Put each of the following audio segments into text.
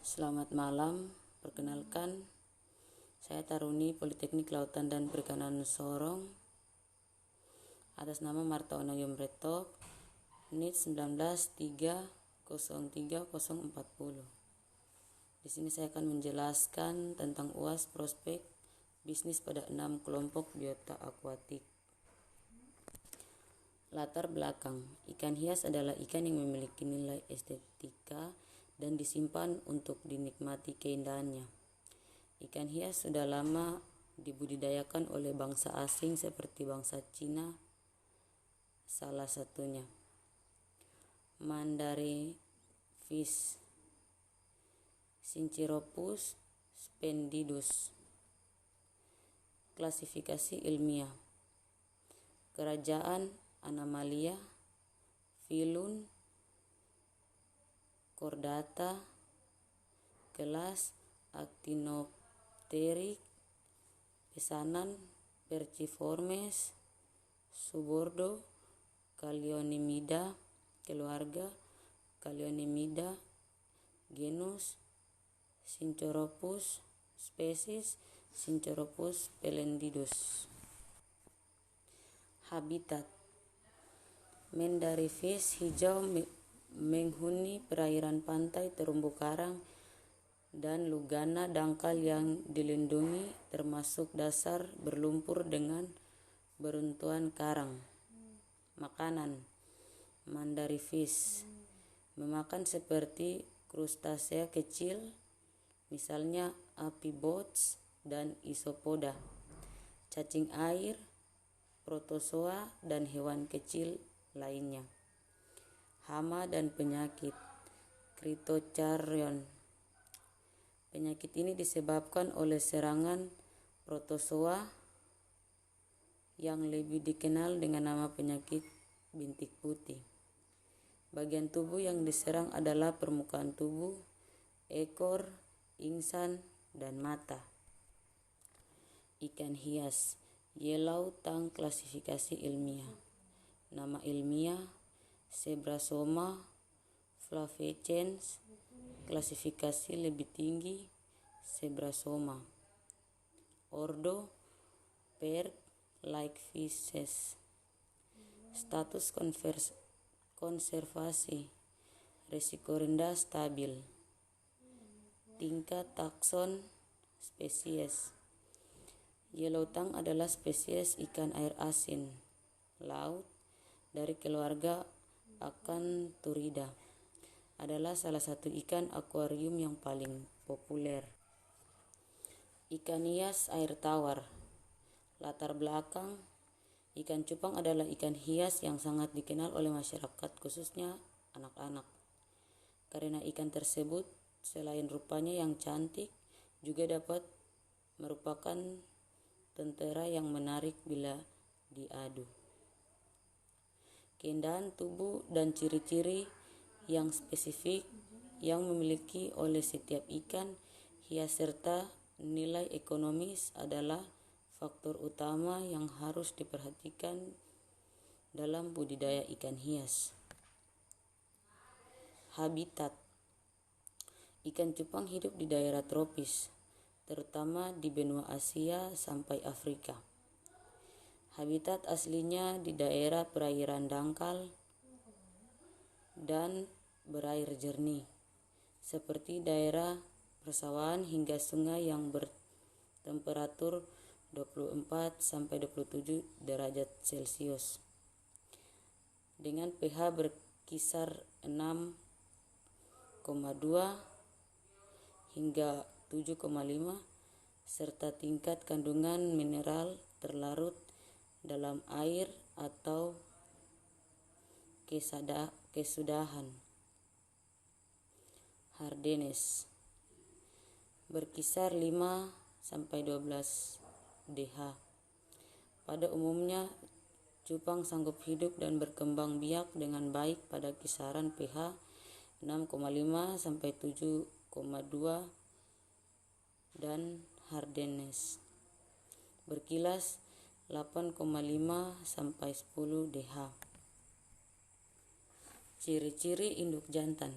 Selamat malam, perkenalkan saya Taruni Politeknik Lautan dan Perikanan Sorong atas nama Marta Ona Yomreto, NIT 19303040. Di sini saya akan menjelaskan tentang UAS prospek bisnis pada 6 kelompok biota akuatik. Latar belakang, ikan hias adalah ikan yang memiliki nilai estetika dan disimpan untuk dinikmati keindahannya. Ikan hias sudah lama dibudidayakan oleh bangsa asing seperti bangsa Cina, salah satunya. Mandarin fish, Synceropus spendidus. Klasifikasi ilmiah. Kerajaan Animalia, Filum Chordata, kelas Actinopteryx, pesanan Perciformes, subordo Callionymidae, keluarga Callionymidae, genus Synceropus, spesies Synceropus splendidus. Habitat. Mandarin fish hijau menghuni perairan pantai terumbu karang dan lugana dangkal yang dilindungi termasuk dasar berlumpur dengan beruntuhan karang. Makanan. Mandarin fish memakan seperti krustasea kecil, misalnya amphibots dan isopoda, cacing air, protozoa dan hewan kecil lainnya. Hama dan penyakit. Cryptocharion. Penyakit ini disebabkan oleh serangan protozoa yang lebih dikenal dengan nama penyakit bintik putih. Bagian tubuh yang diserang adalah permukaan tubuh, ekor, ingsan, dan mata. Ikan hias, yellow tang. Klasifikasi ilmiah. Nama ilmiah Zebrasoma flavescens. Klasifikasi lebih tinggi Zebrasoma. Ordo Perc-like fishes. Status konservasi risiko rendah stabil. Tingkat takson spesies. Yellow tang adalah spesies ikan air asin laut dari keluarga Acanthurida. Adalah salah satu ikan akuarium yang paling populer. Ikan hias air tawar. Latar belakang, ikan cupang adalah ikan hias yang sangat dikenal oleh masyarakat, khususnya anak-anak. Karena ikan tersebut selain rupanya yang cantik, juga dapat merupakan tentara yang menarik bila diadu. Keindahan tubuh dan ciri-ciri yang spesifik yang memiliki oleh setiap ikan hias serta nilai ekonomis adalah faktor utama yang harus diperhatikan dalam budidaya ikan hias. Habitat. Ikan cupang hidup di daerah tropis, terutama di benua Asia sampai Afrika. Habitat aslinya di daerah perairan dangkal dan berair jernih, seperti daerah persawahan hingga sungai yang bertemperatur 24-27 derajat Celcius. Dengan pH berkisar 6,2 hingga 7,5 serta tingkat kandungan mineral terlarut dalam air atau kesudahan. Hardness berkisar 5-12 DH. Pada umumnya cupang sanggup hidup dan berkembang biak dengan baik pada kisaran pH 6,5-7,2 dan hardness berkilas 8,5-10 DH. Ciri-ciri induk jantan.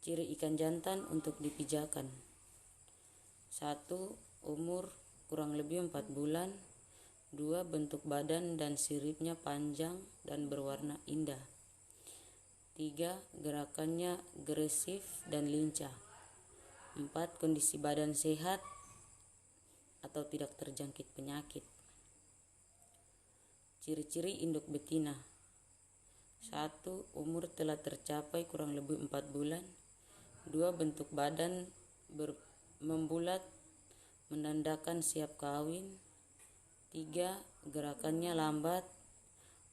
Ciri ikan jantan untuk dipijakan. 1. Umur kurang lebih 4 bulan. 2. Bentuk badan dan siripnya panjang dan berwarna indah. 3. Gerakannya agresif dan lincah. 4. Kondisi badan sehat atau tidak terjangkit penyakit. Ciri-ciri induk betina. 1. Umur telah tercapai kurang lebih 4 bulan. 2. Bentuk badan membulat menandakan siap kawin. 3. Gerakannya lambat.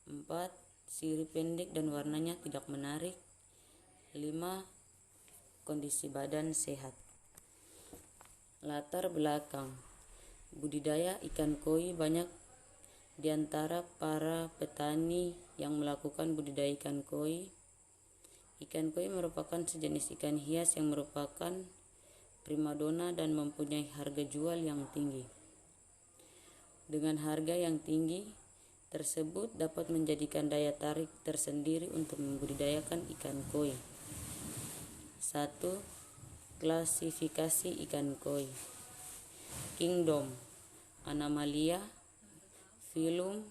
4. Sirip pendek dan warnanya tidak menarik. 5. Kondisi badan sehat. Latar belakang. Budidaya ikan koi. Banyak di antara para petani yang melakukan budidaya ikan koi. Ikan koi merupakan sejenis ikan hias yang merupakan primadona dan mempunyai harga jual yang tinggi. Dengan harga yang tinggi tersebut dapat menjadikan daya tarik tersendiri untuk membudidayakan ikan koi. 1. Klasifikasi ikan koi. Kingdom: Animalia. Filum: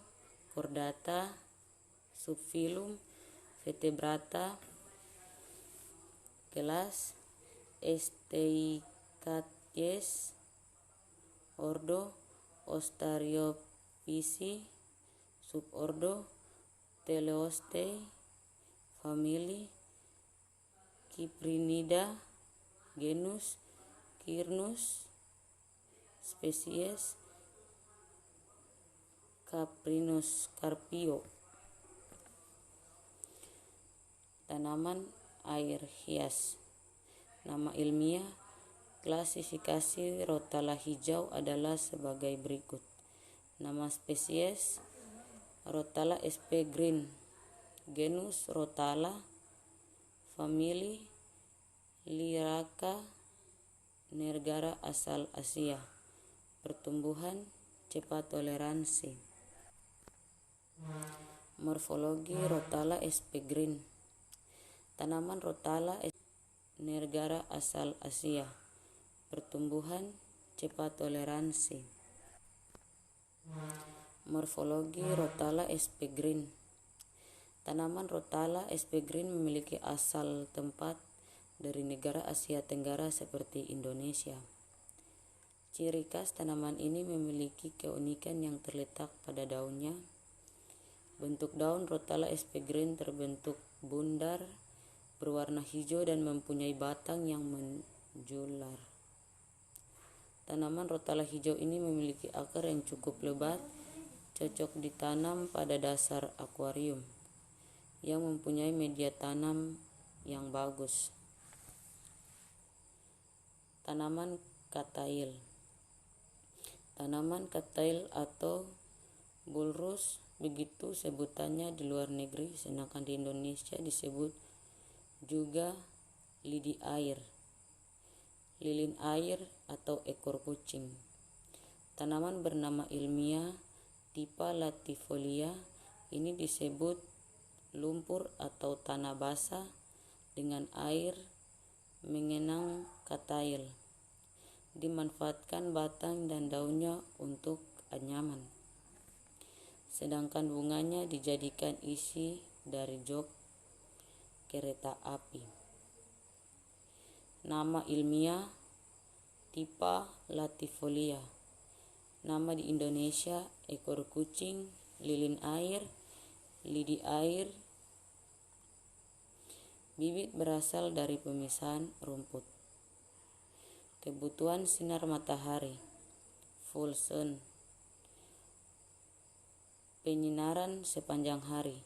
Chordata. Subfilum: Vertebrata. Kelas: Steichthyes. Ordo: Ostariophysi. Subordo: Teleostei. Famili: Cyprinida. Genus: Cyrnus. Spesies: Caprinus carpio. Tanaman air hias. Nama ilmiah klasifikasi rotala hijau adalah sebagai berikut. Nama spesies Rotala sp. green. Genus Rotala. Famili Lyraca. Negara asal Asia. Pertumbuhan cepat toleransi. Morfologi Rotala sp. green. Tanaman Rotala negara asal Asia. Pertumbuhan cepat toleransi. Morfologi Rotala sp. green. Tanaman Rotala sp. green memiliki asal tempat dari negara Asia Tenggara seperti Indonesia. Ciri khas tanaman ini memiliki keunikan yang terletak pada daunnya. Bentuk daun Rotala sp. green terbentuk bundar, berwarna hijau dan mempunyai batang yang menjular. Tanaman Rotala hijau ini memiliki akar yang cukup lebat, cocok ditanam pada dasar akuarium yang mempunyai media tanam yang bagus. Tanaman katail. Tanaman katail atau bulrus, begitu sebutannya di luar negeri, sedangkan di Indonesia disebut juga lidi air, lilin air atau ekor kucing. Tanaman bernama ilmiah Typha latifolia ini disebut lumpur atau tanah basah dengan air mengenang katail. Dimanfaatkan batang dan daunnya untuk anyaman, sedangkan bunganya dijadikan isi dari jok kereta api. Nama ilmiah Typha latifolia. Nama di Indonesia ekor kucing, lilin air, lidi air. Bibit berasal dari pemisahan rumput. Kebutuhan sinar matahari, full sun, penyinaran sepanjang hari.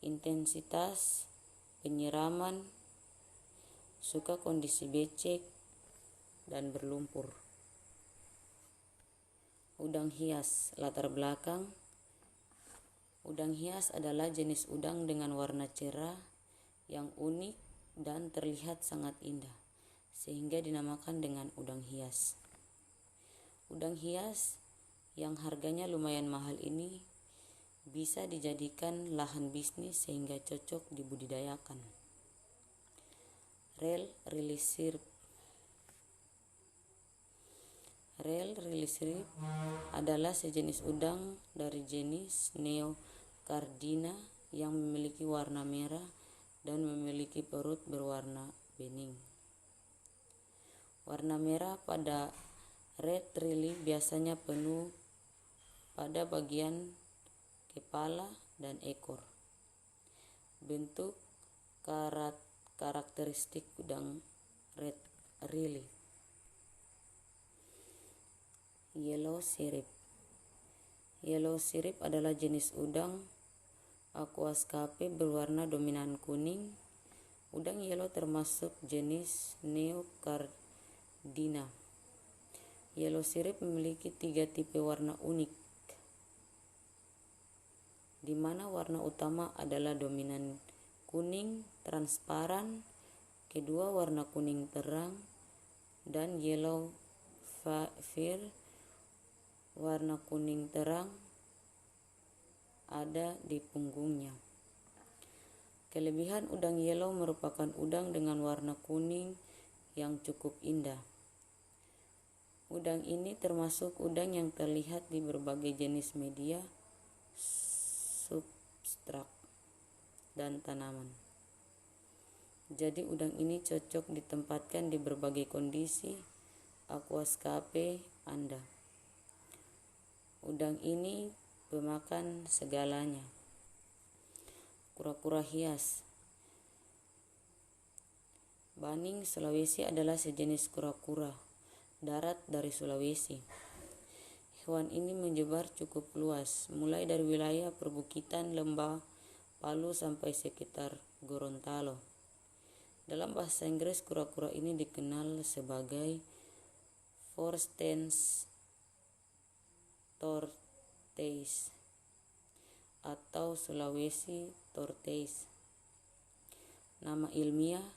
Intensitas penyiraman, suka kondisi becek dan berlumpur. Udang hias. Latar belakang. Udang hias adalah jenis udang dengan warna cerah yang unik dan terlihat sangat indah, sehingga dinamakan dengan udang hias. Udang hias yang harganya lumayan mahal ini bisa dijadikan lahan bisnis sehingga cocok dibudidayakan. Rel rilisirip adalah sejenis udang dari jenis Neocardina yang memiliki warna merah dan memiliki perut berwarna bening. Warna merah pada red rilly biasanya penuh pada bagian kepala dan ekor. Bentuk karakteristik udang red rilly. Yellow sirip adalah jenis udang aquascape berwarna dominan kuning. Udang yellow termasuk jenis Neocardina. Yellow sirip memiliki 3 tipe warna unik, di mana warna utama adalah dominan kuning transparan, kedua warna kuning terang, dan yellow fur warna kuning terang ada di punggungnya. Kelebihan udang yellow merupakan udang dengan warna kuning yang cukup indah. Udang ini termasuk udang yang terlihat di berbagai jenis media, substrat, dan tanaman. Jadi udang ini cocok ditempatkan di berbagai kondisi aquascape Anda. Udang ini pemakan segalanya. Kura-kura hias. Baning Sulawesi adalah sejenis kura-kura darat dari Sulawesi. Hewan ini menyebar cukup luas, mulai dari wilayah perbukitan lembah Palu sampai sekitar Gorontalo. Dalam bahasa Inggris, kura-kura ini dikenal sebagai Forstens tortoise atau Sulawesi tortoise. Nama ilmiah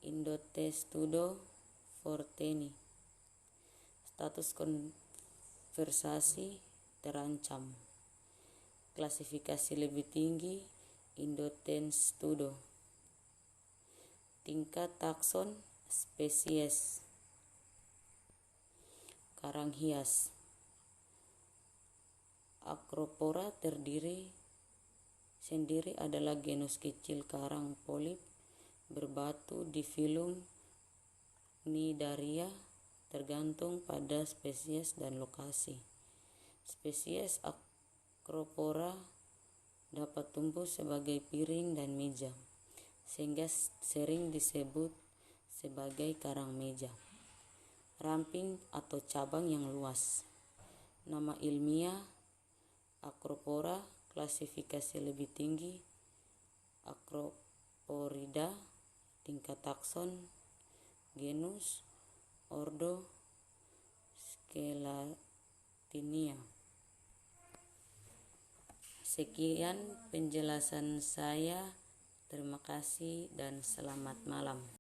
Indotestudo forteni. Status konservasi terancam. Klasifikasi lebih tinggi Indotestudo. Tingkat takson spesies. Karang hias. Acropora sendiri adalah genus kecil karang polip berbatu di filum Cnidaria, tergantung pada spesies dan lokasi. Spesies Acropora dapat tumbuh sebagai piring dan meja, sehingga sering disebut sebagai karang meja, ramping atau cabang yang luas. Nama ilmiah Acropora. Klasifikasi lebih tinggi Acroporida. Tingkat takson genus ordo Scelatinia. Sekian penjelasan saya. Terima kasih dan selamat malam.